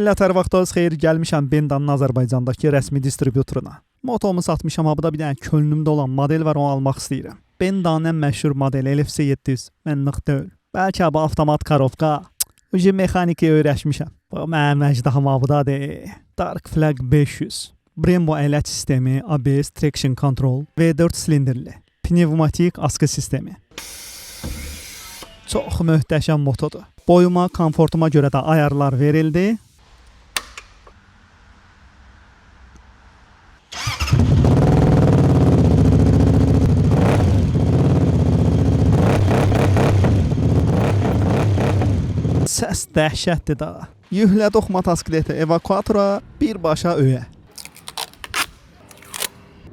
millət, hər vaxtınız xeyir, gəlmişəm Bendanın Azərbaycandakı rəsmi distributoruna. Motomu satmışam, bu da bir dənə könlümdə olan model var, onu almaq istəyirəm. Bendanın ən məşhur modeli LFC 700, mənlik deyil. Bəlkə bu avtomat karovka, ucu mexanikaya öyrəşmişəm. Bu mənim əcdahım abudadır. Dark Flag 500. Brembo əyləc sistemi, ABS, Traction Control, V4 silindirli, pnevmatik askı sistemi. Çox möhtəşəm motodur. Boyuma, komfortuma görə də ayarlar verildi. Səs dəhşətdir da. Yüklədik motosikleti evakuatora, birbaşa öyə.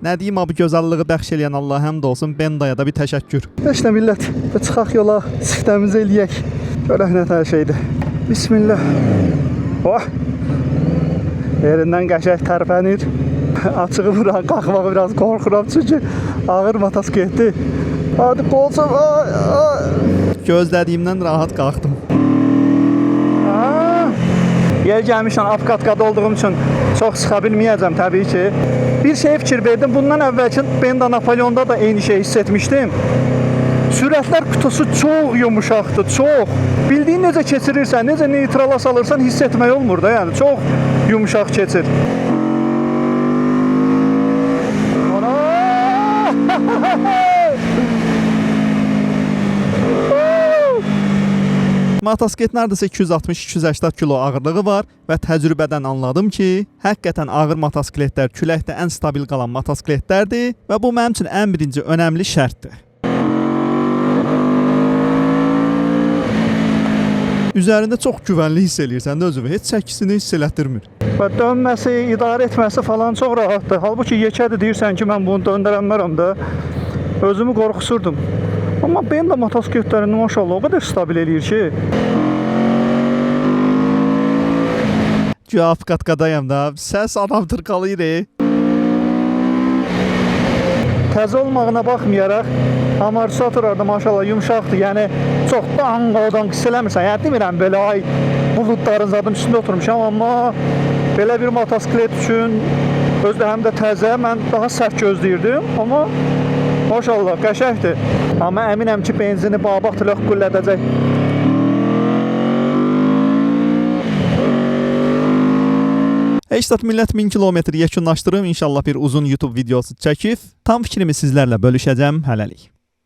Nə deyim, bu gözəlliyi bəxş eləyən Allah həmd olsun, Bendaya da bir təşəkkür. İşte millət, çıxaq yola, siftəmizi eləyək. Görək nə tər şeydir. Bismillah. Oh! Yerindən qəşək tərpənir. Açığı vuran, qalxmağı biraz qorxuram çünki ağır motosikletdir. Hadi qolsam. Gözlədiyimdən rahat qalxdım. Yer gəlmişəm, Apkatkada olduğum üçün çox sıxa bilməyəcəm təbii ki. Bir şey fikir verdim, bundan əvvəlki Benda Napoleonda da eyni şey hiss etmişdim. Sürətlər kutusu çox yumuşaqdır, çox. Bildiyin necə keçirirsən, necə neytrala salırsan hiss etmək olmur da, yəni çox yumuşaq keçir. Motosiklet neredeyse 260-280 kilo ağırlığı var və təcrübədən anladım ki, həqiqətən ağır motosikletlər küləkdə ən stabil qalan motosikletlərdir və bu mənim üçün ən birinci önəmli şərtdir. Üzərində çox güvənli hiss eləyirsən də özünü, heç çəkisini hiss elətdirmir. Və dönməsi, idarə etməsi falan çox rahatdır. Halbuki yekədir deyirsən ki, mən bunu döndürəmərəm də, özümü qorxusurdum. Amma Benda motosikletlərində maşallah o qədər stabil eləyir ki. Apkatkadayım da, səs adam tırqalayır. Təzə olmağına baxmayaraq, amortisatorlar da maşallah yumuşaqdır. Yəni çox danqadan hiss eləmirsən. Yəni demirəm belə ay buludların zadım üstündə oturmuşam, amma belə bir motosiklet üçün özdə həm də təzə, mən daha sərt gözləyirdim, amma maşallah qəşəkdir. Amma əminəm ki, benzini babat löqqüllədəcək. Eştat millət 1000 kilometr yekunlaşdırım. İnşallah bir uzun YouTube videosu çəkib tam fikrimi sizlərlə bölüşəcəm. Hələlik.